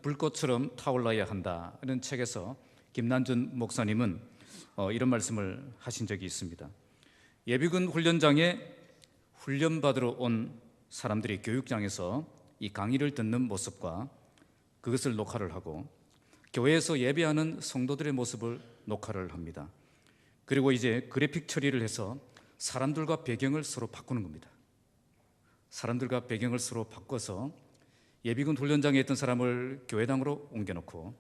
불꽃처럼 타올라야 한다는 책에서 김난준 목사님은 이런 말씀을 하신 적이 있습니다. 예비군 훈련장에 훈련받으러 온 사람들이 교육장에서 이 강의를 듣는 모습과 그것을 녹화를 하고 교회에서 예배하는 성도들의 모습을 녹화를 합니다. 그리고 이제 그래픽 처리를 해서 사람들과 배경을 서로 바꾸는 겁니다. 사람들과 배경을 서로 바꿔서 예비군 훈련장에 있던 사람을 교회당으로 옮겨놓고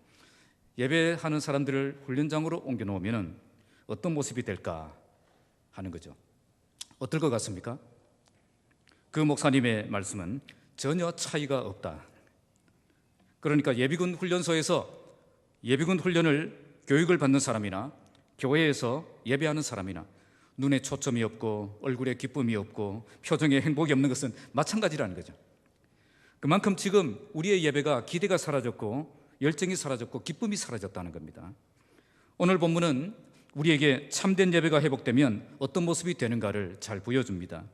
예배하는 사람들을 훈련장으로 옮겨놓으면 어떤 모습이 될까 하는 거죠. 어떨 것 같습니까? 그 목사님의 말씀은 전혀 차이가 없다. 그러니까 예비군 훈련소에서 예비군 훈련을 교육을 받는 사람이나 교회에서 예배하는 사람이나 눈에 초점이 없고 얼굴에 기쁨이 없고 표정에 행복이 없는 것은 마찬가지라는 거죠. 그만큼 지금 우리의 예배가 기대가 사라졌고 열정이 사라졌고 기쁨이 사라졌다는 겁니다. 오늘 본문은 우리에게 참된 예배가 회복되면 어떤 모습이 되는가를 잘 보여줍니다.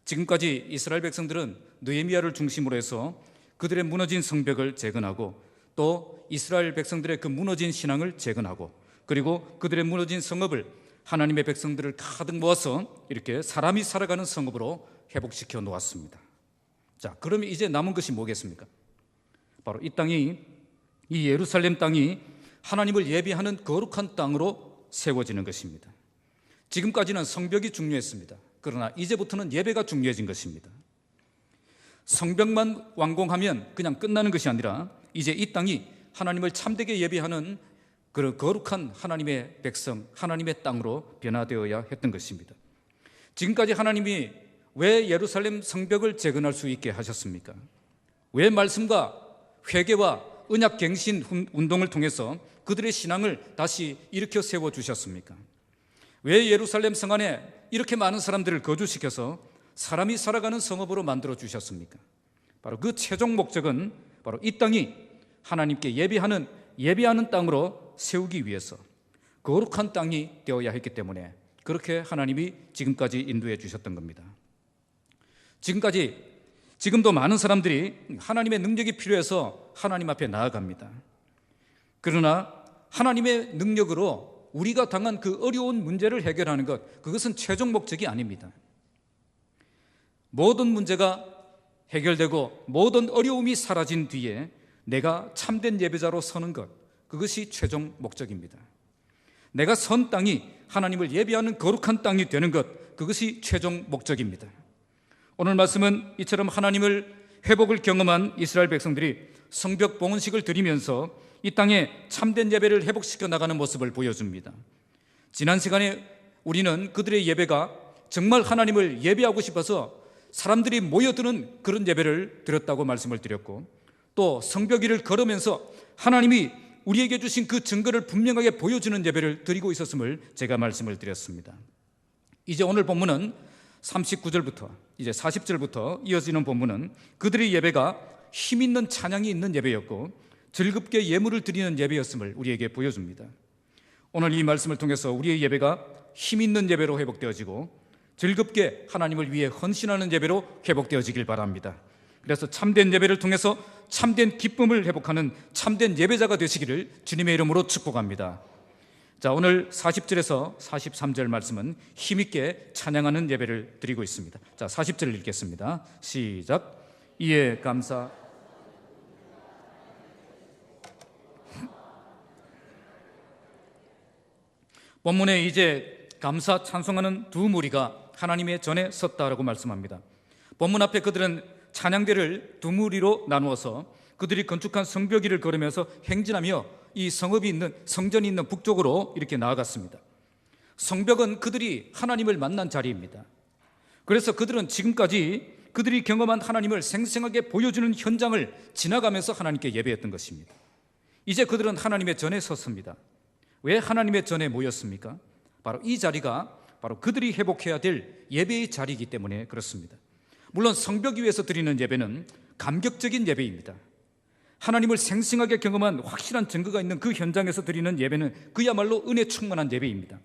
지금까지 이스라엘 백성들은 느헤미야를 중심으로 해서 그들의 무너진 성벽을 재건하고 또 이스라엘 백성들의 그 무너진 신앙을 재건하고 그리고 그들의 무너진 성읍을 하나님의 백성들을 가득 모아서 이렇게 사람이 살아가는 성읍으로 회복시켜 놓았습니다. 자, 그러면 이제 남은 것이 뭐겠습니까? 바로 이 땅이, 이 예루살렘 땅이 하나님을 예배하는 거룩한 땅으로 세워지는 것입니다. 지금까지는 성벽이 중요했습니다. 그러나 이제부터는 예배가 중요해진 것입니다. 성벽만 완공하면 그냥 끝나는 것이 아니라 이제 이 땅이 하나님을 참되게 예배하는 그런 거룩한 하나님의 백성, 하나님의 땅으로 변화되어야 했던 것입니다. 지금까지 하나님이 왜 예루살렘 성벽을 재건할 수 있게 하셨습니까? 왜 말씀과 회개와 언약 갱신 운동을 통해서 그들의 신앙을 다시 일으켜 세워주셨습니까? 왜 예루살렘 성 안에 이렇게 많은 사람들을 거주시켜서 사람이 살아가는 성읍으로 만들어 주셨습니까? 바로 그 최종 목적은 바로 이 땅이 하나님께 예배하는 땅으로 세우기 위해서 거룩한 땅이 되어야 했기 때문에 그렇게 하나님이 지금까지 인도해 주셨던 겁니다. 지금도 많은 사람들이 하나님의 능력이 필요해서 하나님 앞에 나아갑니다. 그러나 하나님의 능력으로 우리가 당한 그 어려운 문제를 해결하는 것, 그것은 최종 목적이 아닙니다. 모든 문제가 해결되고 모든 어려움이 사라진 뒤에 내가 참된 예배자로 서는 것, 그것이 최종 목적입니다. 내가 선 땅이 하나님을 예배하는 거룩한 땅이 되는 것, 그것이 최종 목적입니다. 오늘 말씀은 이처럼 하나님을 회복을 경험한 이스라엘 백성들이 성벽 봉헌식을 드리면서 이 땅에 참된 예배를 회복시켜 나가는 모습을 보여줍니다. 지난 시간에 우리는 그들의 예배가 정말 하나님을 예배하고 싶어서 사람들이 모여드는 그런 예배를 드렸다고 말씀을 드렸고 또 성벽 위를 걸으면서 하나님이 우리에게 주신 그 증거를 분명하게 보여주는 예배를 드리고 있었음을 제가 말씀을 드렸습니다. 이제 오늘 본문은 39절부터 이제 40절부터 이어지는 본문은 그들의 예배가 힘있는 찬양이 있는 예배였고 즐겁게 예물을 드리는 예배였음을 우리에게 보여줍니다. 오늘 이 말씀을 통해서 우리의 예배가 힘있는 예배로 회복되어지고 즐겁게 하나님을 위해 헌신하는 예배로 회복되어지길 바랍니다. 그래서 참된 예배를 통해서 참된 기쁨을 회복하는 참된 예배자가 되시기를 주님의 이름으로 축복합니다. 자, 오늘 40절에서 43절 말씀은 힘있게 찬양하는 예배를 드리고 있습니다. 자, 40절 읽겠습니다. 시작. 이에 감사. 본문에 이제 감사 찬송하는 두 무리가 하나님의 전에 섰다라고 말씀합니다. 본문 앞에 그들은 찬양대를 두 무리로 나누어서 그들이 건축한 성벽 위를 걸으면서 행진하며 이 성읍이 있는 성전이 있는 북쪽으로 이렇게 나아갔습니다. 성벽은 그들이 하나님을 만난 자리입니다. 그래서 그들은 지금까지 그들이 경험한 하나님을 생생하게 보여주는 현장을 지나가면서 하나님께 예배했던 것입니다. 이제 그들은 하나님의 전에 섰습니다. 왜 하나님의 전에 모였습니까? 바로 이 자리가 바로 그들이 회복해야 될 예배의 자리이기 때문에 그렇습니다. 물론 성벽 위에서 드리는 예배는 감격적인 예배입니다. 하나님을 생생하게 경험한 확실한 증거가 있는 그 현장에서 드리는 예배는 그야말로 은혜 충만한 예배입니다.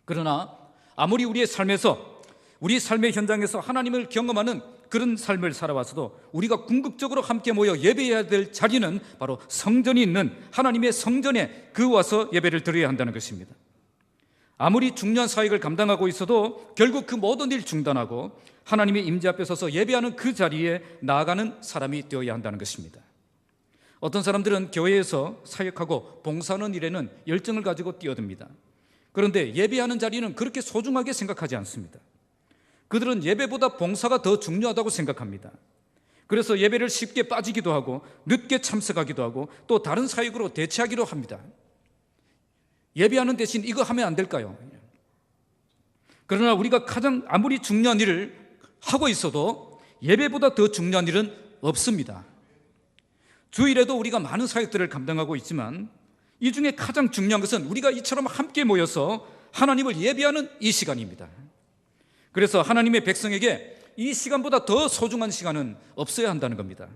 그러나 아무리 우리의 삶의 현장에서 하나님을 경험하는 그런 삶을 살아와서도 우리가 궁극적으로 함께 모여 예배해야 될 자리는 바로 성전이 있는 하나님의 성전에 와서 예배를 드려야 한다는 것입니다. 아무리 중요한 사역을 감당하고 있어도 결국 그 모든 일 중단하고 하나님의 임재 앞에 서서 예배하는 그 자리에 나아가는 사람이 되어야 한다는 것입니다. 어떤 사람들은 교회에서 사역하고 봉사하는 일에는 열정을 가지고 뛰어듭니다. 그런데 예배하는 자리는 그렇게 소중하게 생각하지 않습니다. 그들은 예배보다 봉사가 더 중요하다고 생각합니다. 그래서 예배를 쉽게 빠지기도 하고 늦게 참석하기도 하고 또 다른 사역으로 대체하기도 합니다. 예배하는 대신 이거 하면 안 될까요? 그러나 우리가 가장 아무리 중요한 일을 하고 있어도 예배보다 더 중요한 일은 없습니다. 주일에도 우리가 많은 사역들을 감당하고 있지만 이 중에 가장 중요한 것은 우리가 이처럼 함께 모여서 하나님을 예배하는 이 시간입니다. 그래서 하나님의 백성에게 이 시간보다 더 소중한 시간은 없어야 한다는 겁니다.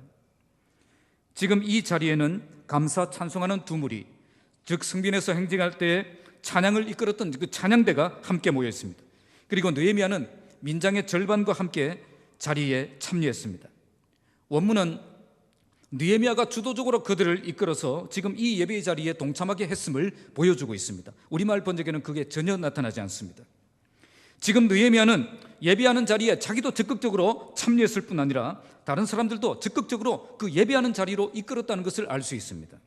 지금 이 자리에는 감사 찬송하는 두 무리, 즉 성전에서 행진할 때 찬양을 이끌었던 그 찬양대가 함께 모여 있습니다. 그리고 느헤미야는 민장의 절반과 함께 자리에 참여했습니다. 원문은 느헤미야가 주도적으로 그들을 이끌어서 지금 이 예배의 자리에 동참하게 했음을 보여주고 있습니다. 우리말 번역에는 그게 전혀 나타나지 않습니다. 지금 느헤미야는 예배하는 자리에 자기도 적극적으로 참여했을 뿐 아니라 다른 사람들도 적극적으로 그 예배하는 자리로 이끌었다는 것을 알 수 있습니다.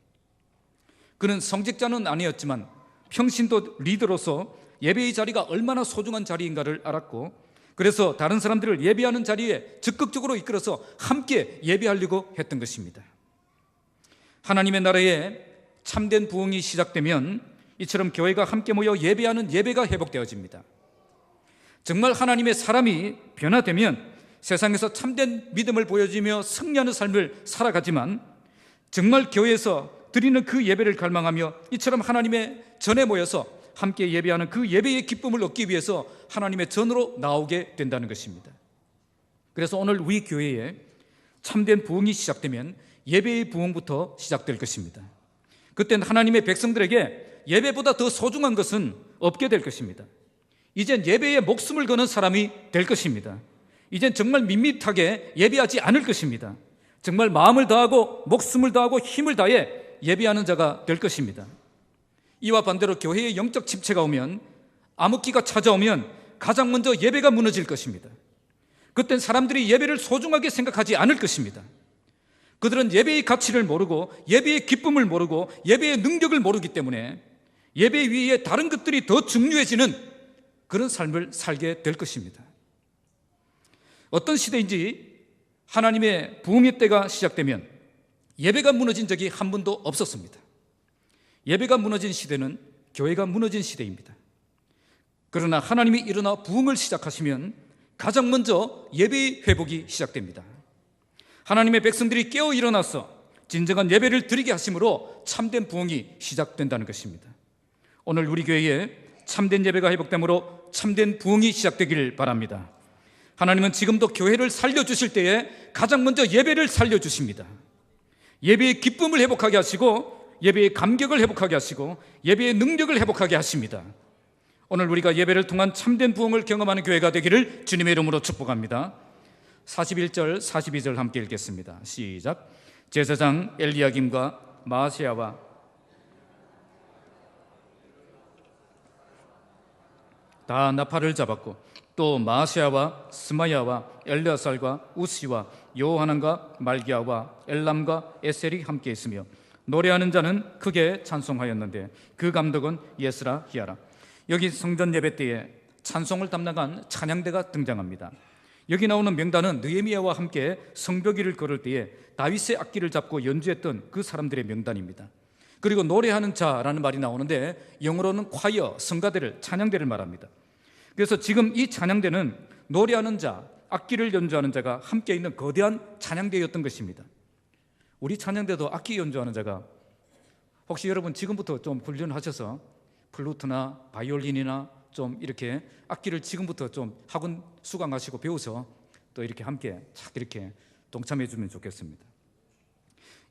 그는 성직자는 아니었지만 평신도 리더로서 예배의 자리가 얼마나 소중한 자리인가를 알았고, 그래서 다른 사람들을 예배하는 자리에 적극적으로 이끌어서 함께 예배하려고 했던 것입니다. 하나님의 나라에 참된 부흥이 시작되면 이처럼 교회가 함께 모여 예배하는 예배가 회복되어집니다. 정말 하나님의 사람이 변화되면 세상에서 참된 믿음을 보여주며 승리하는 삶을 살아가지만, 정말 교회에서 드리는 그 예배를 갈망하며 이처럼 하나님의 전에 모여서 함께 예배하는 그 예배의 기쁨을 얻기 위해서 하나님의 전으로 나오게 된다는 것입니다. 그래서 오늘 우리 교회에 참된 부흥이 시작되면 예배의 부흥부터 시작될 것입니다. 그때는 하나님의 백성들에게 예배보다 더 소중한 것은 없게 될 것입니다. 이젠 예배에 목숨을 거는 사람이 될 것입니다. 이젠 정말 밋밋하게 예배하지 않을 것입니다. 정말 마음을 다하고 목숨을 다하고 힘을 다해 예배하는 자가 될 것입니다. 이와 반대로 교회의 영적 침체가 오면, 암흑기가 찾아오면 가장 먼저 예배가 무너질 것입니다. 그땐 사람들이 예배를 소중하게 생각하지 않을 것입니다. 그들은 예배의 가치를 모르고 예배의 기쁨을 모르고 예배의 능력을 모르기 때문에 예배 위에 다른 것들이 더 중요해지는 그런 삶을 살게 될 것입니다. 어떤 시대인지 하나님의 부흥의 때가 시작되면 예배가 무너진 적이 한 번도 없었습니다. 예배가 무너진 시대는 교회가 무너진 시대입니다. 그러나 하나님이 일어나 부흥을 시작하시면 가장 먼저 예배의 회복이 시작됩니다. 하나님의 백성들이 깨어 일어나서 진정한 예배를 드리게 하심으로 참된 부흥이 시작된다는 것입니다. 오늘 우리 교회에 참된 예배가 회복되므로 참된 부흥이 시작되길 바랍니다. 하나님은 지금도 교회를 살려주실 때에 가장 먼저 예배를 살려주십니다. 예배의 기쁨을 회복하게 하시고 예배의 감격을 회복하게 하시고 예배의 능력을 회복하게 하십니다. 오늘 우리가 예배를 통한 참된 부흥을 경험하는 교회가 되기를 주님의 이름으로 축복합니다. 41절 42절 함께 읽겠습니다. 시작. 제사장 엘리야김과 마아세야와 다 나팔을 잡았고 또 마아세야와 스마야와 엘르아살과 우시와 요하난과 말기야와 엘람과 에셀이 함께 있으며 노래하는 자는 크게 찬송하였는데 그 감독은 예스라 히야라. 여기 성전 예배 때에 찬송을 담당한 찬양대가 등장합니다. 여기 나오는 명단은 느헤미야와 함께 성벽위를 걸을 때에 다윗의 악기를 잡고 연주했던 그 사람들의 명단입니다. 그리고 노래하는 자라는 말이 나오는데 영어로는 콰이어, 성가대를, 찬양대를 말합니다. 그래서 지금 이 찬양대는 노래하는 자, 악기를 연주하는 자가 함께 있는 거대한 찬양대였던 것입니다. 우리 찬양대도 악기 연주하는 자가, 혹시 여러분 지금부터 좀 훈련하셔서 플루트나 바이올린이나 좀 이렇게 악기를 지금부터 좀 학원 수강하시고 배워서 또 이렇게 함께 착 이렇게 동참해 주면 좋겠습니다.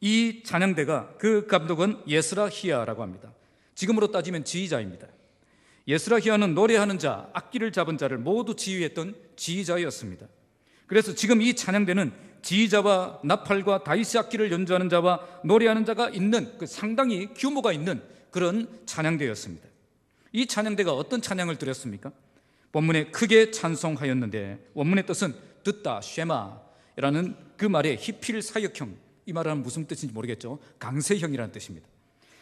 이 찬양대가 그 감독은 예스라 히야라고 합니다. 지금으로 따지면 지휘자입니다. 예스라 히야는 노래하는 자, 악기를 잡은 자를 모두 지휘했던 지휘자였습니다. 그래서 지금 이 찬양대는 지휘자와 나팔과 다윗의 악기를 연주하는 자와 노래하는 자가 있는 상당히 규모가 있는 그런 찬양대였습니다. 이 찬양대가 어떤 찬양을 드렸습니까? 본문에 크게 찬송하였는데, 원문의 뜻은 듣다, 쉐마라는 그 말의 히필 사역형, 이 말은 무슨 뜻인지 모르겠죠. 강세형이라는 뜻입니다.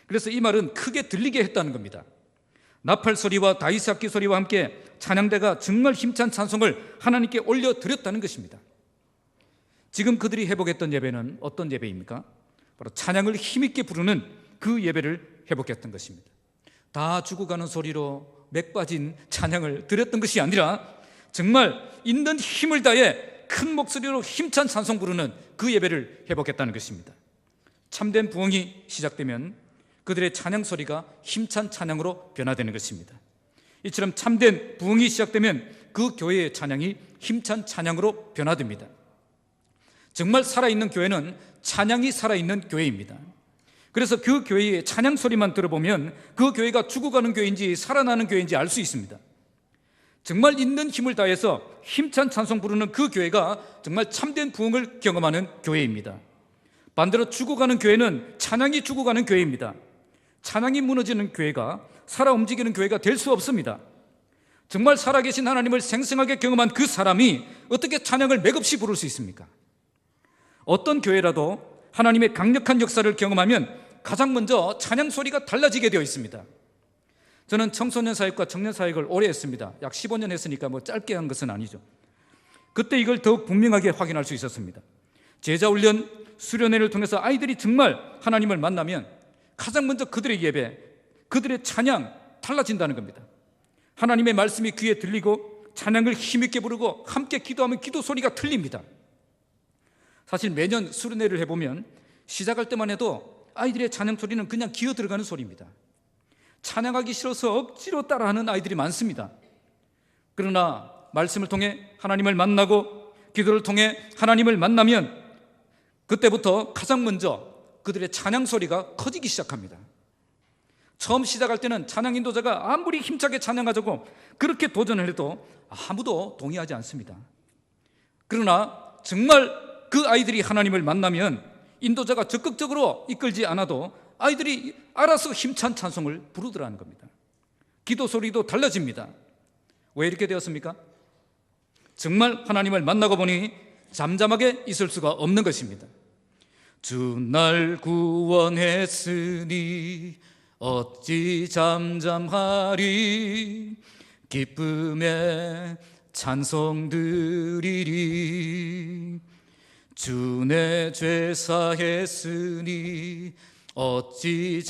그래서 이 말은 크게 들리게 했다는 겁니다. 나팔 소리와 다윗의 악기 소리와 함께 찬양대가 정말 힘찬 찬송을 하나님께 올려드렸다는 것입니다. 지금 그들이 회복했던 예배는 어떤 예배입니까? 바로 찬양을 힘있게 부르는 그 예배를 회복했던 것입니다. 다 죽어가는 소리로 맥 빠진 찬양을 드렸던 것이 아니라 정말 있는 힘을 다해 큰 목소리로 힘찬 찬송 부르는 그 예배를 회복했다는 것입니다. 참된 부흥이 시작되면 그들의 찬양 소리가 힘찬 찬양으로 변화되는 것입니다. 이처럼 참된 부흥이 시작되면 그 교회의 찬양이 힘찬 찬양으로 변화됩니다. 정말 살아있는 교회는 찬양이 살아있는 교회입니다. 그래서 그 교회의 찬양 소리만 들어보면 그 교회가 죽어가는 교회인지 살아나는 교회인지 알 수 있습니다. 정말 있는 힘을 다해서 힘찬 찬송 부르는 그 교회가 정말 참된 부흥을 경험하는 교회입니다. 반대로 죽어가는 교회는 찬양이 죽어가는 교회입니다. 찬양이 무너지는 교회가 살아 움직이는 교회가 될 수 없습니다. 정말 살아계신 하나님을 생생하게 경험한 그 사람이 어떻게 찬양을 맥없이 부를 수 있습니까? 어떤 교회라도 하나님의 강력한 역사를 경험하면 가장 먼저 찬양 소리가 달라지게 되어 있습니다. 저는 청소년 사역과 청년 사역을 오래 했습니다. 약 15년 했으니까 짧게 한 것은 아니죠. 그때 이걸 더욱 분명하게 확인할 수 있었습니다. 제자훈련, 수련회를 통해서 아이들이 정말 하나님을 만나면 가장 먼저 그들의 예배, 그들의 찬양 달라진다는 겁니다. 하나님의 말씀이 귀에 들리고 찬양을 힘있게 부르고 함께 기도하면 기도 소리가 틀립니다. 사실 매년 수련회를 해보면 시작할 때만 해도 아이들의 찬양 소리는 그냥 기어 들어가는 소리입니다. 찬양하기 싫어서 억지로 따라하는 아이들이 많습니다. 그러나 말씀을 통해 하나님을 만나고 기도를 통해 하나님을 만나면 그때부터 가장 먼저 그들의 찬양 소리가 커지기 시작합니다. 처음 시작할 때는 찬양 인도자가 아무리 힘차게 찬양하자고 그렇게 도전을 해도 아무도 동의하지 않습니다. 그러나 정말 그 아이들이 하나님을 만나면 인도자가 적극적으로 이끌지 않아도 아이들이 알아서 힘찬 찬송을 부르더라는 겁니다. 기도 소리도 달라집니다. 왜 이렇게 되었습니까? 정말 하나님을 만나고 보니 잠잠하게 있을 수가 없는 것입니다. 주 날 구원했으니 어찌 잠잠하리, 기쁨에 찬송 드리리. 주 내 죄 사했으니 어찌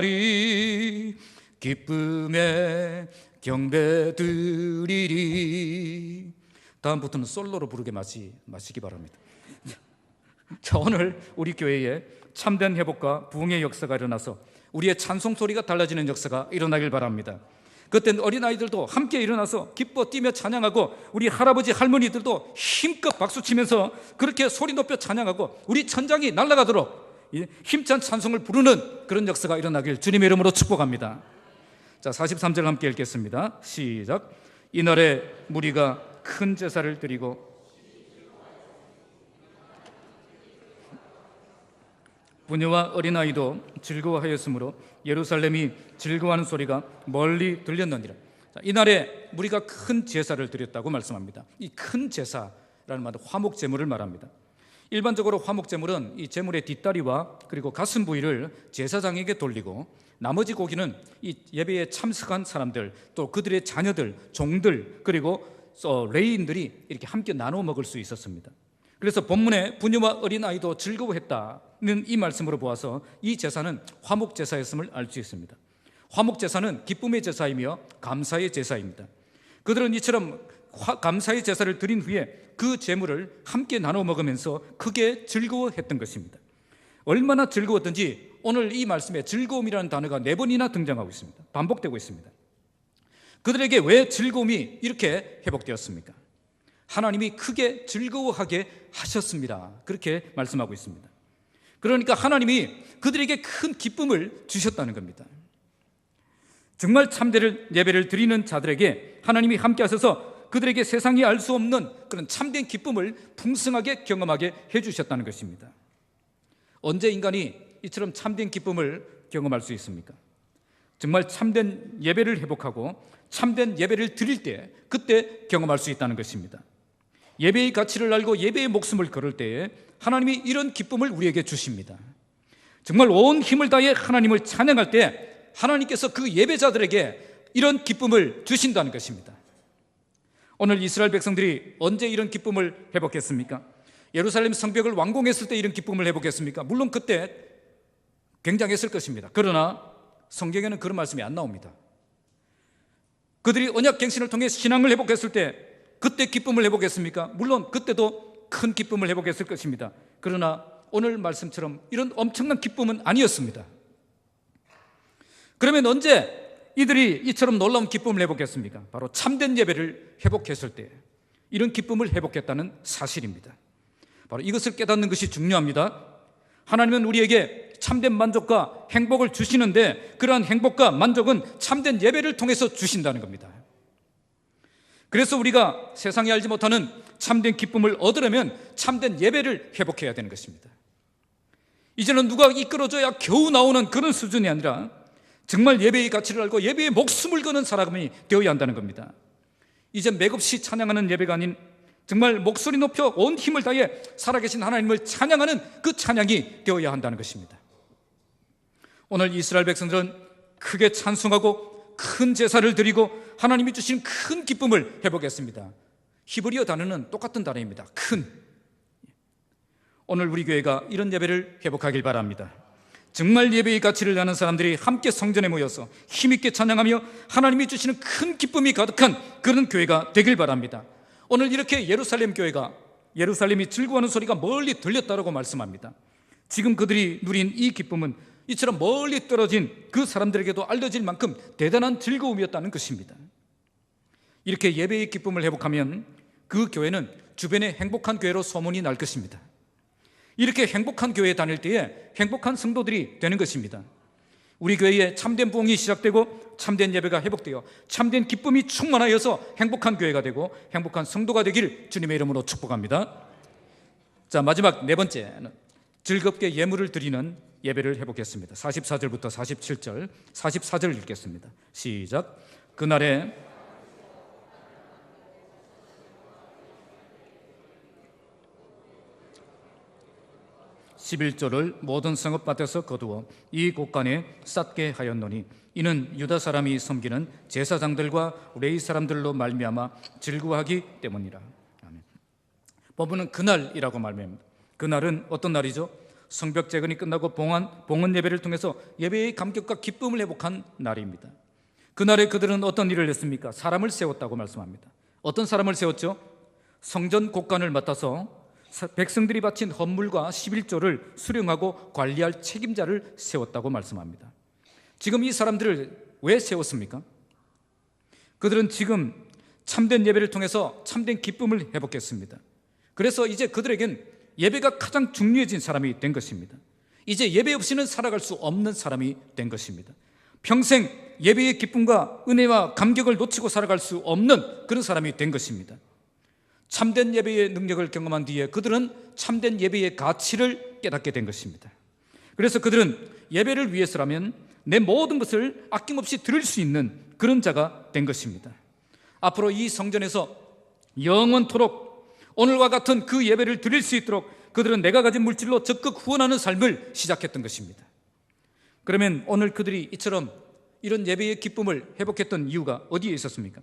잠잠하리, 기쁨에 경배 드리리. 다음부터는 솔로로 부르게 마시기 바랍니다. 자, 오늘 우리 교회에 참된 회복과 부흥의 역사가 일어나서 우리의 찬송 소리가 달라지는 역사가 일어나길 바랍니다. 그때 어린아이들도 함께 일어나서 기뻐 뛰며 찬양하고 우리 할아버지 할머니들도 힘껏 박수치면서 그렇게 소리 높여 찬양하고 우리 천장이 날아가도록 힘찬 찬송을 부르는 그런 역사가 일어나길 주님의 이름으로 축복합니다. 자, 43절 함께 읽겠습니다. 시작. 이날에 무리가 큰 제사를 드리고 부녀와 어린아이도 즐거워하였으므로 예루살렘이 즐거워하는 소리가 멀리 들렸느니라. 이날에 무리가 큰 제사를 드렸다고 말씀합니다. 이 큰 제사라는 말은 화목 제물을 말합니다. 일반적으로 화목 제물은 이 제물의 뒷다리와 그리고 가슴 부위를 제사장에게 돌리고 나머지 고기는 이 예배에 참석한 사람들, 또 그들의 자녀들, 종들, 그리고 레위인들이 이렇게 함께 나눠 먹을 수 있었습니다. 그래서 본문에 부녀와 어린아이도 즐거워했다는 이 말씀으로 보아서 이 제사는 화목 제사였음을 알 수 있습니다. 화목 제사는 기쁨의 제사이며 감사의 제사입니다. 그들은 이처럼 감사의 제사를 드린 후에 그 제물을 함께 나눠 먹으면서 크게 즐거워했던 것입니다. 얼마나 즐거웠던지 오늘 이 말씀에 즐거움이라는 단어가 4번이나 등장하고 있습니다. 반복되고 있습니다. 그들에게 왜 즐거움이 이렇게 회복되었습니까? 하나님이 크게 즐거워하게 하셨습니다. 그렇게 말씀하고 있습니다. 그러니까 하나님이 그들에게 큰 기쁨을 주셨다는 겁니다. 정말 참된 예배를 드리는 자들에게 하나님이 함께 하셔서 그들에게 세상이 알 수 없는 그런 참된 기쁨을 풍성하게 경험하게 해주셨다는 것입니다. 언제 인간이 이처럼 참된 기쁨을 경험할 수 있습니까? 정말 참된 예배를 회복하고 참된 예배를 드릴 때, 그때 경험할 수 있다는 것입니다. 예배의 가치를 알고 예배의 목숨을 걸을 때에 하나님이 이런 기쁨을 우리에게 주십니다. 정말 온 힘을 다해 하나님을 찬양할 때 하나님께서 그 예배자들에게 이런 기쁨을 주신다는 것입니다. 오늘 이스라엘 백성들이 언제 이런 기쁨을 회복했습니까? 예루살렘 성벽을 완공했을 때 이런 기쁨을 회복했습니까? 물론 그때 굉장했을 것입니다. 그러나 성경에는 그런 말씀이 안 나옵니다. 그들이 언약갱신을 통해 신앙을 회복했을 때 그때 기쁨을 회복했습니까? 물론 그때도 큰 기쁨을 회복했을 것입니다. 그러나 오늘 말씀처럼 이런 엄청난 기쁨은 아니었습니다. 그러면 언제 이들이 이처럼 놀라운 기쁨을 회복했습니까? 바로 참된 예배를 회복했을 때 이런 기쁨을 회복했다는 사실입니다. 바로 이것을 깨닫는 것이 중요합니다. 하나님은 우리에게 참된 만족과 행복을 주시는데 그러한 행복과 만족은 참된 예배를 통해서 주신다는 겁니다. 그래서 우리가 세상이 알지 못하는 참된 기쁨을 얻으려면 참된 예배를 회복해야 되는 것입니다. 이제는 누가 이끌어줘야 겨우 나오는 그런 수준이 아니라 정말 예배의 가치를 알고 예배의 목숨을 거는 사람이 되어야 한다는 겁니다. 이제 맥없이 찬양하는 예배가 아닌 정말 목소리 높여 온 힘을 다해 살아계신 하나님을 찬양하는 그 찬양이 되어야 한다는 것입니다. 오늘 이스라엘 백성들은 크게 찬송하고 큰 제사를 드리고 하나님이 주신 큰 기쁨을 회복했습니다. 히브리어 단어는 똑같은 단어입니다. 큰. 오늘 우리 교회가 이런 예배를 회복하길 바랍니다. 정말 예배의 가치를 아는 사람들이 함께 성전에 모여서 힘있게 찬양하며 하나님이 주시는 큰 기쁨이 가득한 그런 교회가 되길 바랍니다. 오늘 이렇게 예루살렘이 즐거워하는 소리가 멀리 들렸다고 말씀합니다. 지금 그들이 누린 이 기쁨은 이처럼 멀리 떨어진 그 사람들에게도 알려질 만큼 대단한 즐거움이었다는 것입니다. 이렇게 예배의 기쁨을 회복하면 그 교회는 주변에 행복한 교회로 소문이 날 것입니다. 이렇게 행복한 교회에 다닐 때에 행복한 성도들이 되는 것입니다. 우리 교회에 참된 부흥이 시작되고 참된 예배가 회복되어 참된 기쁨이 충만하여서 행복한 교회가 되고 행복한 성도가 되길 주님의 이름으로 축복합니다. 자, 마지막 네 번째는 즐겁게 예물을 드리는 예배를 회복했습니다. 44절부터 47절, 44절 읽겠습니다. 시작. 그날에 11조를 모든 성읍밭에서 거두어 이 곳간에 쌓게 하였노니 이는 유다 사람이 섬기는 제사장들과 레위 사람들로 말미암아 즐거워하기 때문이라. 아멘. 본문은 그날이라고 말합니다. 그날은 어떤 날이죠? 성벽 재건이 끝나고 봉헌 예배를 통해서 예배의 감격과 기쁨을 회복한 날입니다. 그날에 그들은 어떤 일을 했습니까? 사람을 세웠다고 말씀합니다. 어떤 사람을 세웠죠? 성전 곳간을 맡아서 백성들이 바친 헌물과 11조를 수령하고 관리할 책임자를 세웠다고 말씀합니다. 지금 이 사람들을 왜 세웠습니까? 그들은 지금 참된 예배를 통해서 참된 기쁨을 회복했습니다. 그래서 이제 그들에겐 예배가 가장 중요해진 사람이 된 것입니다. 이제 예배 없이는 살아갈 수 없는 사람이 된 것입니다. 평생 예배의 기쁨과 은혜와 감격을 놓치고 살아갈 수 없는 그런 사람이 된 것입니다. 참된 예배의 능력을 경험한 뒤에 그들은 참된 예배의 가치를 깨닫게 된 것입니다. 그래서 그들은 예배를 위해서라면 내 모든 것을 아낌없이 드릴 수 있는 그런 자가 된 것입니다. 앞으로 이 성전에서 영원토록 오늘과 같은 그 예배를 드릴 수 있도록 그들은 내가 가진 물질로 적극 후원하는 삶을 시작했던 것입니다. 그러면 오늘 그들이 이처럼 이런 예배의 기쁨을 회복했던 이유가 어디에 있었습니까?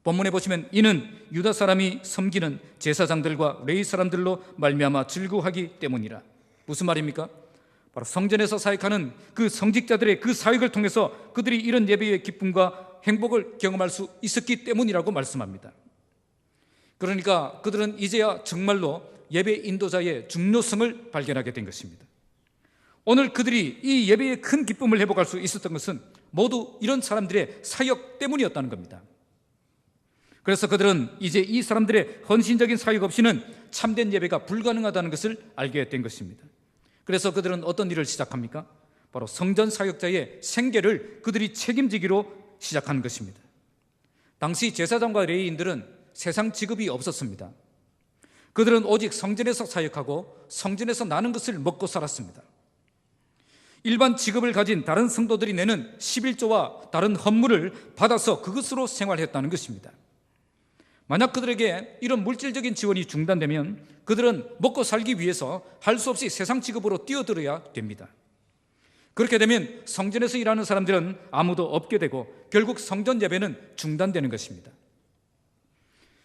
본문에 보시면 이는 유다 사람이 섬기는 제사장들과 레위 사람들로 말미암아 즐거워하기 때문이라. 무슨 말입니까? 바로 성전에서 사역하는 그 성직자들의 그 사역을 통해서 그들이 이런 예배의 기쁨과 행복을 경험할 수 있었기 때문이라고 말씀합니다. 그러니까 그들은 이제야 정말로 예배 인도자의 중요성을 발견하게 된 것입니다. 오늘 그들이 이 예배의 큰 기쁨을 회복할 수 있었던 것은 모두 이런 사람들의 사역 때문이었다는 겁니다. 그래서 그들은 이제 이 사람들의 헌신적인 사역 없이는 참된 예배가 불가능하다는 것을 알게 된 것입니다. 그래서 그들은 어떤 일을 시작합니까? 바로 성전 사역자의 생계를 그들이 책임지기로 시작한 것입니다. 당시 제사장과 레위인들은 세상 직업이 없었습니다. 그들은 오직 성전에서 사역하고 성전에서 나는 것을 먹고 살았습니다. 일반 직업을 가진 다른 성도들이 내는 11조와 다른 헌물을 받아서 그것으로 생활했다는 것입니다. 만약 그들에게 이런 물질적인 지원이 중단되면 그들은 먹고 살기 위해서 할 수 없이 세상 직업으로 뛰어들어야 됩니다. 그렇게 되면 성전에서 일하는 사람들은 아무도 없게 되고 결국 성전 예배는 중단되는 것입니다.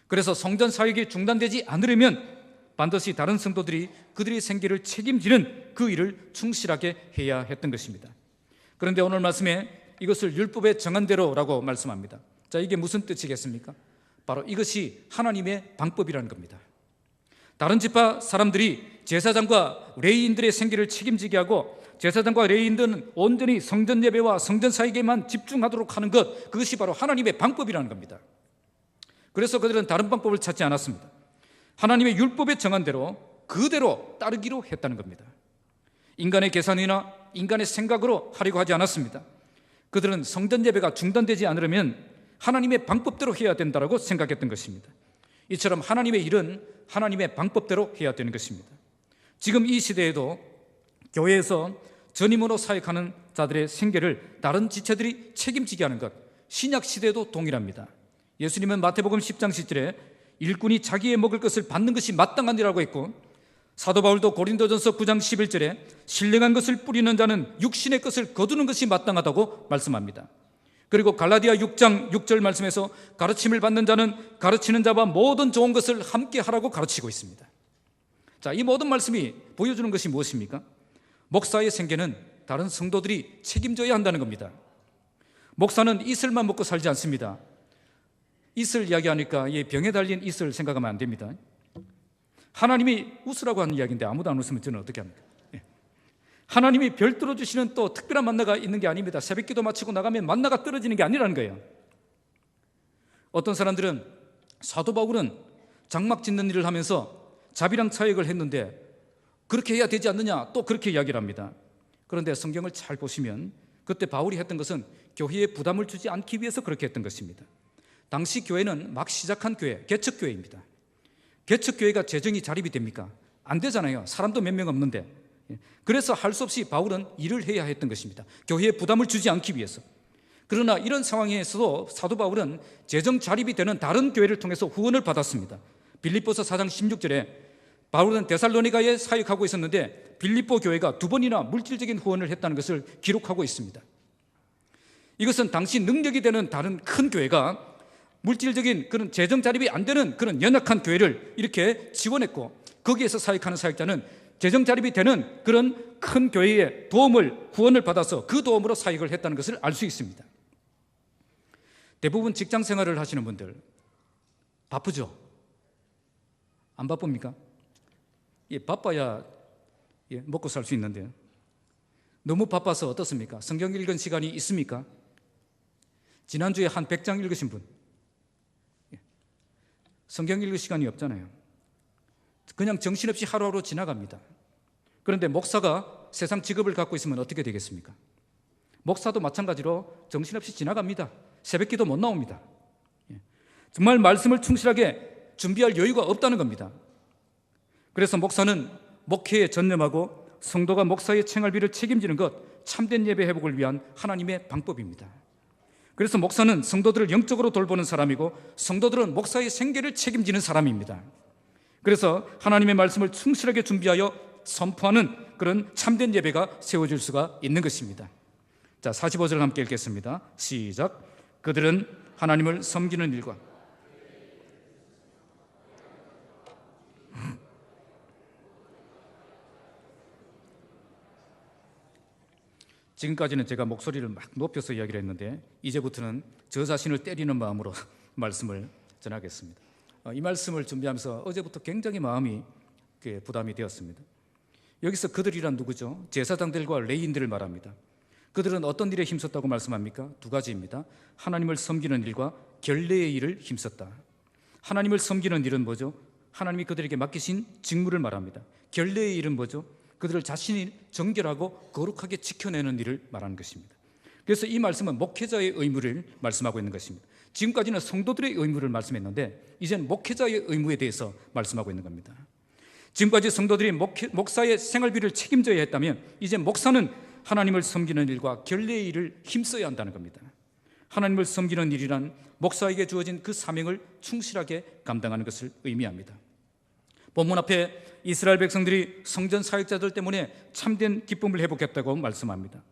그래서 성전 사역이 중단되지 않으려면 반드시 다른 성도들이 그들의 생계를 책임지는 그 일을 충실하게 해야 했던 것입니다. 그런데 오늘 말씀에 이것을 율법에 정한 대로라고 말씀합니다. 자, 이게 무슨 뜻이겠습니까? 바로 이것이 하나님의 방법이라는 겁니다. 다른 지파 사람들이 제사장과 레위인들의 생계를 책임지게 하고 제사장과 레위인들은 온전히 성전 예배와 성전 사역에만 집중하도록 하는 것, 그것이 바로 하나님의 방법이라는 겁니다. 그래서 그들은 다른 방법을 찾지 않았습니다. 하나님의 율법에 정한 대로 그대로 따르기로 했다는 겁니다. 인간의 계산이나 인간의 생각으로 하려고 하지 않았습니다. 그들은 성전 예배가 중단되지 않으려면 하나님의 방법대로 해야 된다고 생각했던 것입니다. 이처럼 하나님의 일은 하나님의 방법대로 해야 되는 것입니다. 지금 이 시대에도 교회에서 전임으로 사역하는 자들의 생계를 다른 지체들이 책임지게 하는 것, 신약 시대에도 동일합니다. 예수님은 마태복음 10장 10절에 일꾼이 자기의 먹을 것을 받는 것이 마땅하니라고 했고, 사도 바울도 고린도전서 9장 11절에 신령한 것을 뿌리는 자는 육신의 것을 거두는 것이 마땅하다고 말씀합니다. 그리고 갈라디아 6장 6절 말씀에서 가르침을 받는 자는 가르치는 자와 모든 좋은 것을 함께 하라고 가르치고 있습니다. 자, 이 모든 말씀이 보여주는 것이 무엇입니까? 목사의 생계는 다른 성도들이 책임져야 한다는 겁니다. 목사는 이슬만 먹고 살지 않습니다. 이슬 이야기하니까 이 병에 달린 이슬 생각하면 안 됩니다. 하나님이 웃으라고 하는 이야기인데 아무도 안 웃으면 저는 어떻게 합니까? 하나님이 별도로 주시는 또 특별한 만나가 있는 게 아닙니다. 새벽기도 마치고 나가면 만나가 떨어지는 게 아니라는 거예요. 어떤 사람들은 사도 바울은 장막 짓는 일을 하면서 자비랑 사역을 했는데 그렇게 해야 되지 않느냐, 또 그렇게 이야기를 합니다. 그런데 성경을 잘 보시면 그때 바울이 했던 것은 교회에 부담을 주지 않기 위해서 그렇게 했던 것입니다. 당시 교회는 막 시작한 교회, 개척교회입니다. 개척교회가 재정이 자립이 됩니까? 안 되잖아요. 사람도 몇 명 없는데. 그래서 할 수 없이 바울은 일을 해야 했던 것입니다. 교회에 부담을 주지 않기 위해서. 그러나 이런 상황에서도 사도 바울은 재정 자립이 되는 다른 교회를 통해서 후원을 받았습니다. 빌립보서 4장 16절에 바울은 데살로니가에 사역하고 있었는데 빌립보 교회가 2번이나 물질적인 후원을 했다는 것을 기록하고 있습니다. 이것은 당시 능력이 되는 다른 큰 교회가 물질적인 그런 재정 자립이 안 되는 그런 연약한 교회를 이렇게 지원했고, 거기에서 사역하는 사역자는 재정 자립이 되는 그런 큰 교회의 도움을, 후원을 받아서 그 도움으로 사역을 했다는 것을 알 수 있습니다. 대부분 직장 생활을 하시는 분들 바쁘죠? 안 바쁩니까? 바빠야 먹고 살 수 있는데 너무 바빠서 어떻습니까? 성경 읽은 시간이 있습니까? 지난주에 한 100장 읽으신 분, 성경 읽을 시간이 없잖아요. 그냥 정신없이 하루하루 지나갑니다. 그런데 목사가 세상 직업을 갖고 있으면 어떻게 되겠습니까? 목사도 마찬가지로 정신없이 지나갑니다. 새벽기도 못 나옵니다. 정말 말씀을 충실하게 준비할 여유가 없다는 겁니다. 그래서 목사는 목회에 전념하고 성도가 목사의 생활비를 책임지는 것, 참된 예배 회복을 위한 하나님의 방법입니다. 그래서 목사는 성도들을 영적으로 돌보는 사람이고 성도들은 목사의 생계를 책임지는 사람입니다. 그래서 하나님의 말씀을 충실하게 준비하여 선포하는 그런 참된 예배가 세워질 수가 있는 것입니다. 자, 45절 함께 읽겠습니다. 시작. 그들은 하나님을 섬기는 일과 지금까지는 제가 목소리를 막 높여서 이야기를 했는데 이제부터는 저 자신을 때리는 마음으로 말씀을 전하겠습니다. 이 말씀을 준비하면서 어제부터 굉장히 마음이 부담이 되었습니다. 여기서 그들이란 누구죠? 제사장들과 레위인들을 말합니다. 그들은 어떤 일에 힘썼다고 말씀합니까? 2가지입니다. 하나님을 섬기는 일과 결례의 일을 힘썼다. 하나님을 섬기는 일은 뭐죠? 하나님이 그들에게 맡기신 직무를 말합니다. 결례의 일은 뭐죠? 그들을 자신이 정결하고 거룩하게 지켜내는 일을 말하는 것입니다. 그래서 이 말씀은 목회자의 의무를 말씀하고 있는 것입니다. 지금까지는 성도들의 의무를 말씀했는데 이제는 목회자의 의무에 대해서 말씀하고 있는 겁니다. 지금까지 성도들이 목사의 생활비를 책임져야 했다면 이제 목사는 하나님을 섬기는 일과 결례의 일을 힘써야 한다는 겁니다. 하나님을 섬기는 일이란 목사에게 주어진 그 사명을 충실하게 감당하는 것을 의미합니다. 본문 앞에 이스라엘 백성들이 성전 사역자들 때문에 참된 기쁨을 회복했다고 말씀합니다.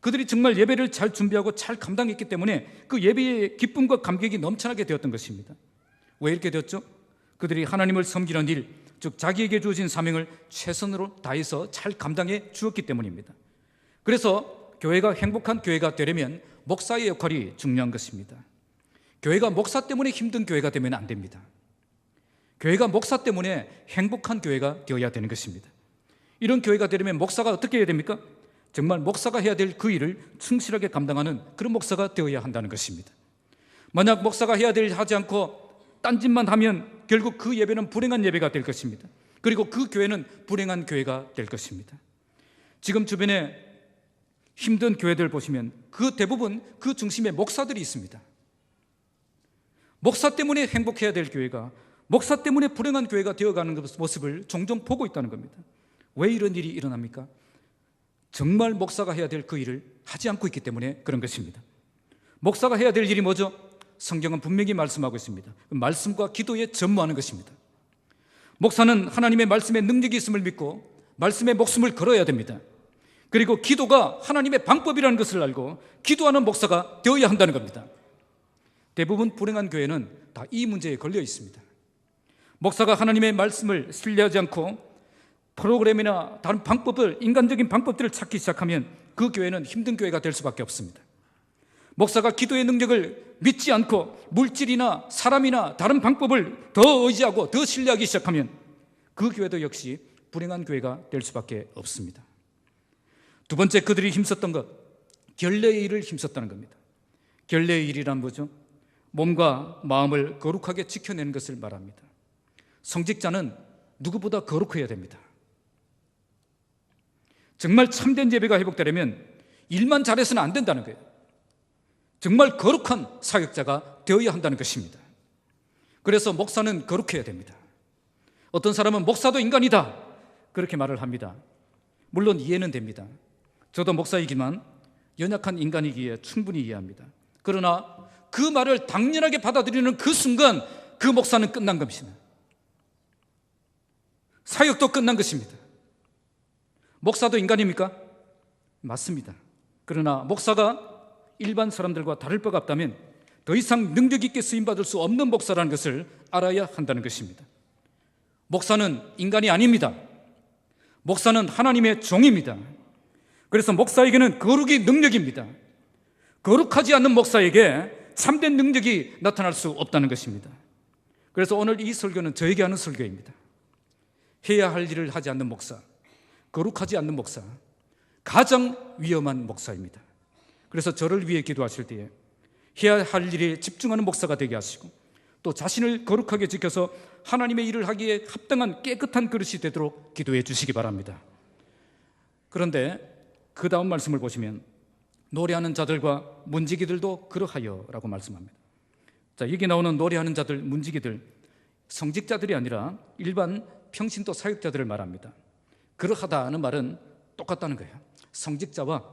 그들이 정말 예배를 잘 준비하고 잘 감당했기 때문에 그 예배의 기쁨과 감격이 넘쳐나게 되었던 것입니다. 왜 이렇게 되었죠? 그들이 하나님을 섬기는 일, 즉 자기에게 주어진 사명을 최선으로 다해서 잘 감당해 주었기 때문입니다. 그래서 교회가 행복한 교회가 되려면 목사의 역할이 중요한 것입니다. 교회가 목사 때문에 힘든 교회가 되면 안 됩니다. 교회가 목사 때문에 행복한 교회가 되어야 되는 것입니다. 이런 교회가 되려면 목사가 어떻게 해야 됩니까? 정말 목사가 해야 될 그 일을 충실하게 감당하는 그런 목사가 되어야 한다는 것입니다. 만약 목사가 해야 될 일 하지 않고 딴짓만 하면 결국 그 예배는 불행한 예배가 될 것입니다. 그리고 그 교회는 불행한 교회가 될 것입니다. 지금 주변에 힘든 교회들 보시면 그 대부분 그 중심에 목사들이 있습니다. 목사 때문에 행복해야 될 교회가 목사 때문에 불행한 교회가 되어가는 모습을 종종 보고 있다는 겁니다. 왜 이런 일이 일어납니까? 정말 목사가 해야 될 그 일을 하지 않고 있기 때문에 그런 것입니다. 목사가 해야 될 일이 뭐죠? 성경은 분명히 말씀하고 있습니다. 말씀과 기도에 전무하는 것입니다. 목사는 하나님의 말씀에 능력이 있음을 믿고 말씀에 목숨을 걸어야 됩니다. 그리고 기도가 하나님의 방법이라는 것을 알고 기도하는 목사가 되어야 한다는 겁니다. 대부분 불행한 교회는 다 이 문제에 걸려 있습니다. 목사가 하나님의 말씀을 신뢰하지 않고 프로그램이나 다른 방법을, 인간적인 방법들을 찾기 시작하면 그 교회는 힘든 교회가 될 수밖에 없습니다. 목사가 기도의 능력을 믿지 않고 물질이나 사람이나 다른 방법을 더 의지하고 더 신뢰하기 시작하면 그 교회도 역시 불행한 교회가 될 수밖에 없습니다. 두 번째, 그들이 힘썼던 것, 결례의 일을 힘썼다는 겁니다. 결례의 일이란 뭐죠? 몸과 마음을 거룩하게 지켜내는 것을 말합니다. 성직자는 누구보다 거룩해야 됩니다. 정말 참된 예배가 회복되려면 일만 잘해서는 안 된다는 거예요. 정말 거룩한 사역자가 되어야 한다는 것입니다. 그래서 목사는 거룩해야 됩니다. 어떤 사람은 목사도 인간이다 그렇게 말을 합니다. 물론 이해는 됩니다. 저도 목사이기만 연약한 인간이기에 충분히 이해합니다. 그러나 그 말을 당연하게 받아들이는 그 순간 그 목사는 끝난 것입니다. 사역도 끝난 것입니다. 목사도 인간입니까? 맞습니다. 그러나 목사가 일반 사람들과 다를 바가 없다면 더 이상 능력 있게 쓰임받을 수 없는 목사라는 것을 알아야 한다는 것입니다. 목사는 인간이 아닙니다. 목사는 하나님의 종입니다. 그래서 목사에게는 거룩이 능력입니다. 거룩하지 않는 목사에게 참된 능력이 나타날 수 없다는 것입니다. 그래서 오늘 이 설교는 저에게 하는 설교입니다. 해야 할 일을 하지 않는 목사, 거룩하지 않는 목사, 가장 위험한 목사입니다. 그래서 저를 위해 기도하실 때에 해야 할 일에 집중하는 목사가 되게 하시고 또 자신을 거룩하게 지켜서 하나님의 일을 하기에 합당한 깨끗한 그릇이 되도록 기도해 주시기 바랍니다. 그런데 그 다음 말씀을 보시면 노래하는 자들과 문지기들도 그러하여 라고 말씀합니다. 자, 여기 나오는 노래하는 자들, 문지기들, 성직자들이 아니라 일반 평신도 사역자들을 말합니다. 그러하다는 말은 똑같다는 거예요. 성직자와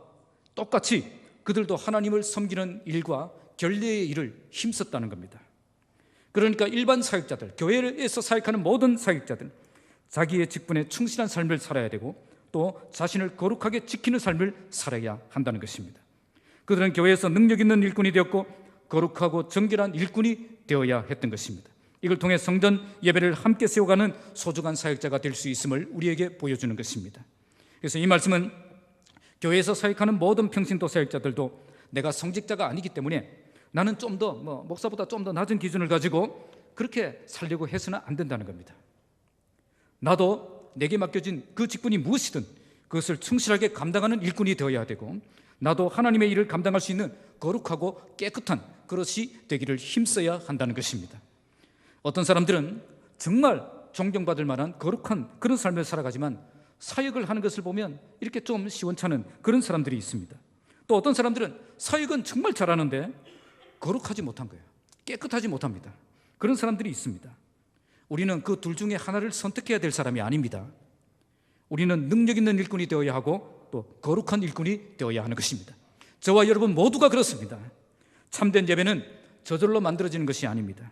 똑같이 그들도 하나님을 섬기는 일과 결례의 일을 힘썼다는 겁니다. 그러니까 일반 사역자들, 교회에서 사역하는 모든 사역자들, 자기의 직분에 충실한 삶을 살아야 되고 또 자신을 거룩하게 지키는 삶을 살아야 한다는 것입니다. 그들은 교회에서 능력 있는 일꾼이 되었고 거룩하고 정결한 일꾼이 되어야 했던 것입니다. 이걸 통해 성전 예배를 함께 세워가는 소중한 사역자가 될 수 있음을 우리에게 보여주는 것입니다. 그래서 이 말씀은 교회에서 사역하는 모든 평신도 사역자들도 내가 성직자가 아니기 때문에 나는 좀 더 목사보다 좀 더 낮은 기준을 가지고 그렇게 살려고 해서는 안 된다는 겁니다. 나도 내게 맡겨진 그 직분이 무엇이든 그것을 충실하게 감당하는 일꾼이 되어야 되고 나도 하나님의 일을 감당할 수 있는 거룩하고 깨끗한 그릇이 되기를 힘써야 한다는 것입니다. 어떤 사람들은 정말 존경받을 만한 거룩한 그런 삶을 살아가지만 사역을 하는 것을 보면 이렇게 좀 시원찮은 그런 사람들이 있습니다. 또 어떤 사람들은 사역은 정말 잘하는데 거룩하지 못한 거예요. 깨끗하지 못합니다. 그런 사람들이 있습니다. 우리는 그 둘 중에 하나를 선택해야 될 사람이 아닙니다. 우리는 능력 있는 일꾼이 되어야 하고 또 거룩한 일꾼이 되어야 하는 것입니다. 저와 여러분 모두가 그렇습니다. 참된 예배는 저절로 만들어지는 것이 아닙니다.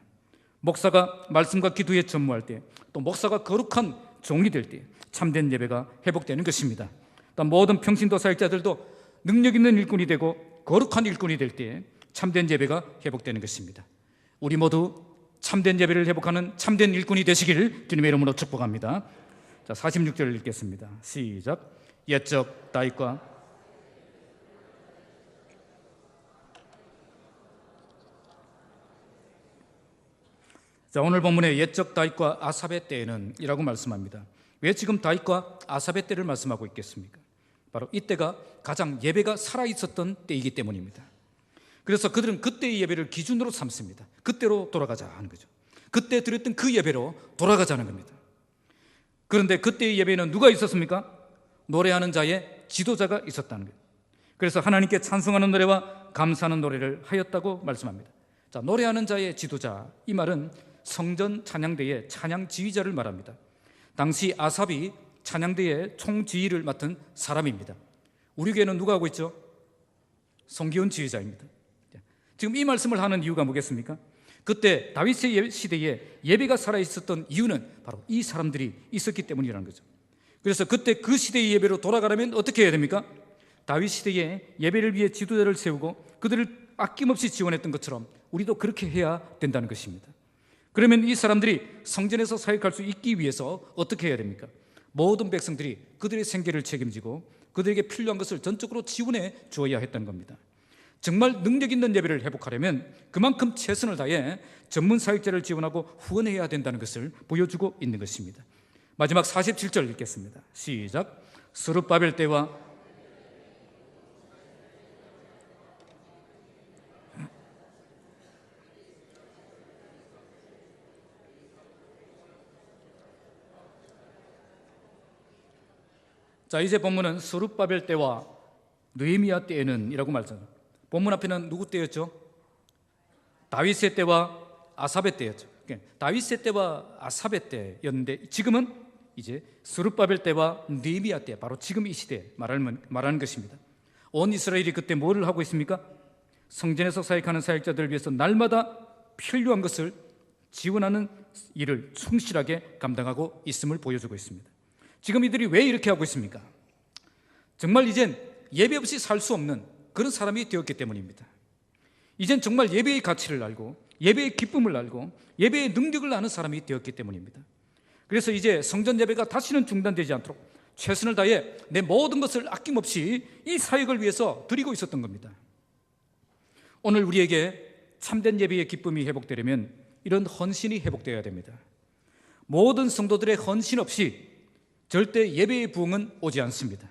목사가 말씀과 기도에 전무할 때, 또 목사가 거룩한 종이 될 때 참된 예배가 회복되는 것입니다. 또 모든 평신도 사역자들도 능력 있는 일꾼이 되고 거룩한 일꾼이 될 때 참된 예배가 회복되는 것입니다. 우리 모두 참된 예배를 회복하는 참된 일꾼이 되시기를 주님의 이름으로 축복합니다. 자, 46절 읽겠습니다. 시작. 옛적 다윗과 자, 오늘 본문의 옛적 다윗과 아삽의 때에는 이라고 말씀합니다. 왜 지금 다윗과 아삽의 때를 말씀하고 있겠습니까? 바로 이때가 가장 예배가 살아있었던 때이기 때문입니다. 그래서 그들은 그때의 예배를 기준으로 삼습니다. 그때로 돌아가자 하는 거죠. 그때 드렸던 그 예배로 돌아가자는 겁니다. 그런데 그때의 예배에는 누가 있었습니까? 노래하는 자의 지도자가 있었다는 거예요. 그래서 하나님께 찬송하는 노래와 감사하는 노래를 하였다고 말씀합니다. 자, 노래하는 자의 지도자, 이 말은 성전 찬양대의 찬양 지휘자를 말합니다. 당시 아삽이 찬양대의 총지휘를 맡은 사람입니다. 우리 교회는 누가 하고 있죠? 송기훈 지휘자입니다. 지금 이 말씀을 하는 이유가 뭐겠습니까? 그때 다윗의 시대에 예배가 살아있었던 이유는 바로 이 사람들이 있었기 때문이라는 거죠. 그래서 그때 그 시대의 예배로 돌아가려면 어떻게 해야 됩니까? 다윗 시대에 예배를 위해 지도자를 세우고 그들을 아낌없이 지원했던 것처럼 우리도 그렇게 해야 된다는 것입니다. 그러면 이 사람들이 성전에서 사역할 수 있기 위해서 어떻게 해야 됩니까? 모든 백성들이 그들의 생계를 책임지고 그들에게 필요한 것을 전적으로 지원해 주어야 했던 겁니다. 정말 능력 있는 예배를 회복하려면 그만큼 최선을 다해 전문 사역자를 지원하고 후원해야 된다는 것을 보여주고 있는 것입니다. 마지막 47절 읽겠습니다. 시작. 스룹바벨 때와 자, 이제 본문은 스룹바벨 때와 느헤미야 때에는 이라고 말씀합니다. 본문 앞에는 누구 때였죠? 다윗의 때와 아삽의 때였죠. 다윗의 때와 아삽의 때였는데 지금은 이제 스룹바벨 때와 느헤미야 때, 바로 지금 이 시대에 말하는 것입니다. 온 이스라엘이 그때 뭐를 하고 있습니까? 성전에서 사역하는 사역자들을 위해서 날마다 필요한 것을 지원하는 일을 충실하게 감당하고 있음을 보여주고 있습니다. 지금 이들이 왜 이렇게 하고 있습니까? 정말 이젠 예배 없이 살 수 없는 그런 사람이 되었기 때문입니다. 이젠 정말 예배의 가치를 알고 예배의 기쁨을 알고 예배의 능력을 아는 사람이 되었기 때문입니다. 그래서 이제 성전 예배가 다시는 중단되지 않도록 최선을 다해 내 모든 것을 아낌없이 이 사역을 위해서 드리고 있었던 겁니다. 오늘 우리에게 참된 예배의 기쁨이 회복되려면 이런 헌신이 회복되어야 됩니다. 모든 성도들의 헌신 없이 절대 예배의 부흥은 오지 않습니다.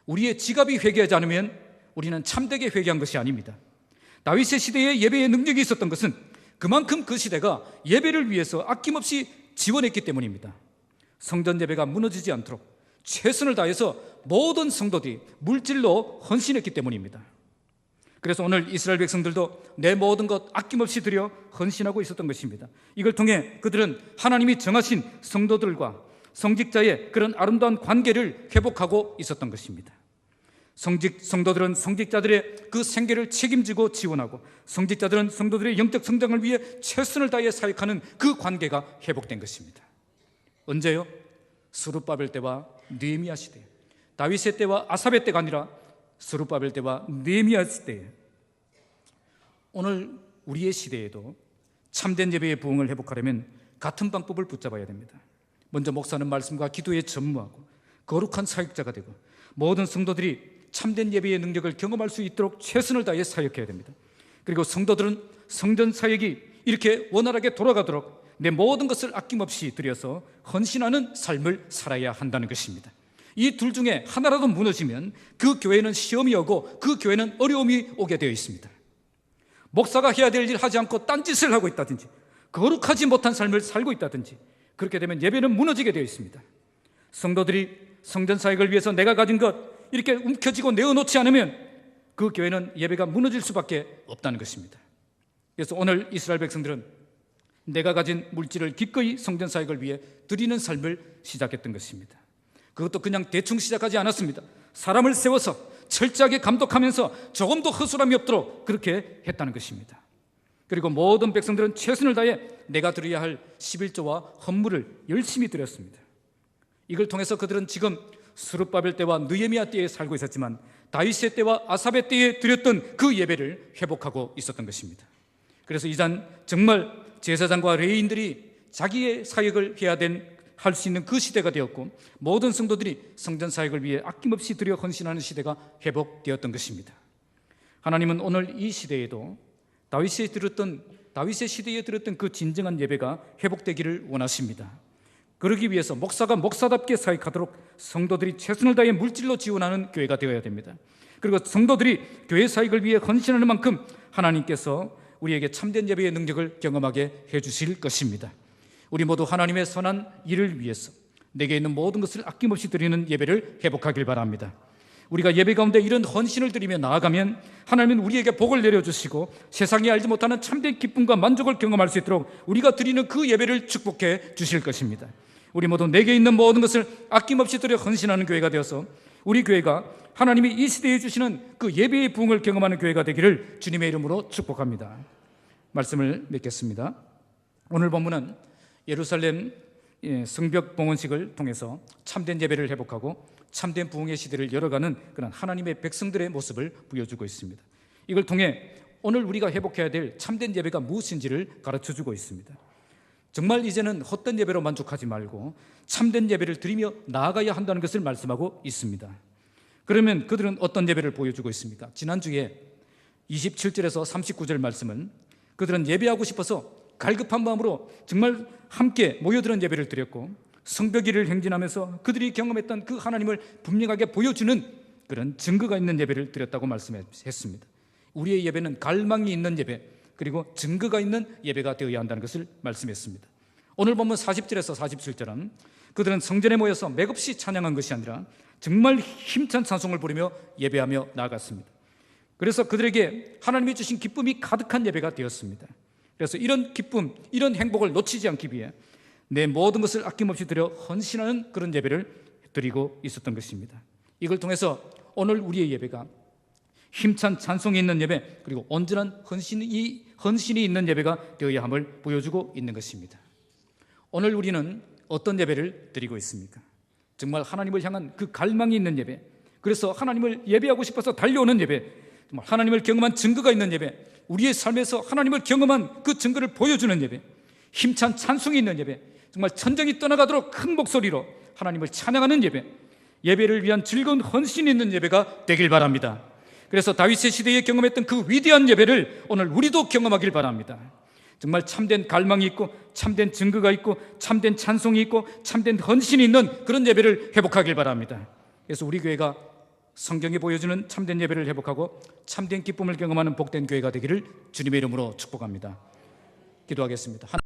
우리의 지갑이 회개하지 않으면 우리는 참되게 회개한 것이 아닙니다. 다윗의 시대에 예배의 능력이 있었던 것은 그만큼 그 시대가 예배를 위해서 아낌없이 지원했기 때문입니다. 성전 예배가 무너지지 않도록 최선을 다해서 모든 성도들이 물질로 헌신했기 때문입니다. 그래서 오늘 이스라엘 백성들도 내 모든 것 아낌없이 드려 헌신하고 있었던 것입니다. 이걸 통해 그들은 하나님이 정하신 성도들과 성직자의 그런 아름다운 관계를 회복하고 있었던 것입니다. 성도들은 성직자들의 그 생계를 책임지고 지원하고 성직자들은 성도들의 영적 성장을 위해 최선을 다해 사역하는 그 관계가 회복된 것입니다. 언제요? 스룹바벨 때와 느헤미야 시대, 다윗의 때와 아삽의 때가 아니라 스룹바벨 때와 느헤미야 시대. 오늘 우리의 시대에도 참된 예배의 부흥을 회복하려면 같은 방법을 붙잡아야 됩니다. 먼저 목사는 말씀과 기도에 전무하고 거룩한 사역자가 되고 모든 성도들이 참된 예배의 능력을 경험할 수 있도록 최선을 다해 사역해야 됩니다. 그리고 성도들은 성전 사역이 이렇게 원활하게 돌아가도록 내 모든 것을 아낌없이 들여서 헌신하는 삶을 살아야 한다는 것입니다. 이 둘 중에 하나라도 무너지면 그 교회는 시험이 오고 그 교회는 어려움이 오게 되어 있습니다. 목사가 해야 될 일 하지 않고 딴짓을 하고 있다든지 거룩하지 못한 삶을 살고 있다든지 그렇게 되면 예배는 무너지게 되어 있습니다. 성도들이 성전 사역을 위해서 내가 가진 것 이렇게 움켜쥐고 내어놓지 않으면 그 교회는 예배가 무너질 수밖에 없다는 것입니다. 그래서 오늘 이스라엘 백성들은 내가 가진 물질을 기꺼이 성전 사역을 위해 드리는 삶을 시작했던 것입니다. 그것도 그냥 대충 시작하지 않았습니다. 사람을 세워서 철저하게 감독하면서 조금도 허술함이 없도록 그렇게 했다는 것입니다. 그리고 모든 백성들은 최선을 다해 내가 드려야 할 11조와 헌물을 열심히 드렸습니다. 이걸 통해서 그들은 지금 스룹바벨 때와 느헤미야 때에 살고 있었지만 다윗의 때와 아삽의 때에 드렸던 그 예배를 회복하고 있었던 것입니다. 그래서 이젠 정말 제사장과 레위인들이 자기의 사역을 해야 할 수 있는 그 시대가 되었고, 모든 성도들이 성전 사역을 위해 아낌없이 드려 헌신하는 시대가 회복되었던 것입니다. 하나님은 오늘 이 시대에도 다윗의 시대에 들었던 그 진정한 예배가 회복되기를 원하십니다. 그러기 위해서 목사가 목사답게 사역하도록 성도들이 최선을 다해 물질로 지원하는 교회가 되어야 됩니다. 그리고 성도들이 교회 사역을 위해 헌신하는 만큼 하나님께서 우리에게 참된 예배의 능력을 경험하게 해주실 것입니다. 우리 모두 하나님의 선한 일을 위해서 내게 있는 모든 것을 아낌없이 드리는 예배를 회복하길 바랍니다. 우리가 예배 가운데 이런 헌신을 드리며 나아가면 하나님은 우리에게 복을 내려주시고 세상이 알지 못하는 참된 기쁨과 만족을 경험할 수 있도록 우리가 드리는 그 예배를 축복해 주실 것입니다. 우리 모두 내게 있는 모든 것을 아낌없이 드려 헌신하는 교회가 되어서 우리 교회가 하나님이 이 시대에 주시는 그 예배의 부흥을 경험하는 교회가 되기를 주님의 이름으로 축복합니다. 말씀을 맺겠습니다. 오늘 본문은 예루살렘 성벽 봉헌식을 통해서 참된 예배를 회복하고 참된 부흥의 시대를 열어가는 그런 하나님의 백성들의 모습을 보여주고 있습니다. 이걸 통해 오늘 우리가 회복해야 될 참된 예배가 무엇인지를 가르쳐주고 있습니다. 정말 이제는 헛된 예배로 만족하지 말고 참된 예배를 드리며 나아가야 한다는 것을 말씀하고 있습니다. 그러면 그들은 어떤 예배를 보여주고 있습니까? 지난주에 27절에서 39절 말씀은 그들은 예배하고 싶어서 갈급한 마음으로 정말 함께 모여드는 예배를 드렸고, 성벽위를 행진하면서 그들이 경험했던 그 하나님을 분명하게 보여주는 그런 증거가 있는 예배를 드렸다고 말씀했습니다. 우리의 예배는 갈망이 있는 예배, 그리고 증거가 있는 예배가 되어야 한다는 것을 말씀했습니다. 오늘 보면 40절에서 47절은 그들은 성전에 모여서 맥없이 찬양한 것이 아니라 정말 힘찬 찬송을 부르며 예배하며 나아갔습니다. 그래서 그들에게 하나님이 주신 기쁨이 가득한 예배가 되었습니다. 그래서 이런 기쁨, 이런 행복을 놓치지 않기 위해 내 모든 것을 아낌없이 드려 헌신하는 그런 예배를 드리고 있었던 것입니다. 이걸 통해서 오늘 우리의 예배가 힘찬 찬송이 있는 예배, 그리고 온전한 헌신이 있는 예배가 되어야 함을 보여주고 있는 것입니다. 오늘 우리는 어떤 예배를 드리고 있습니까? 정말 하나님을 향한 그 갈망이 있는 예배, 그래서 하나님을 예배하고 싶어서 달려오는 예배, 정말 하나님을 경험한 증거가 있는 예배, 우리의 삶에서 하나님을 경험한 그 증거를 보여주는 예배, 힘찬 찬송이 있는 예배, 정말 천정이 떠나가도록 큰 목소리로 하나님을 찬양하는 예배, 예배를 위한 즐거운 헌신이 있는 예배가 되길 바랍니다. 그래서 다윗의 시대에 경험했던 그 위대한 예배를 오늘 우리도 경험하길 바랍니다. 정말 참된 갈망이 있고 참된 증거가 있고 참된 찬송이 있고 참된 헌신이 있는 그런 예배를 회복하길 바랍니다. 그래서 우리 교회가 성경이 보여주는 참된 예배를 회복하고 참된 기쁨을 경험하는 복된 교회가 되기를 주님의 이름으로 축복합니다. 기도하겠습니다.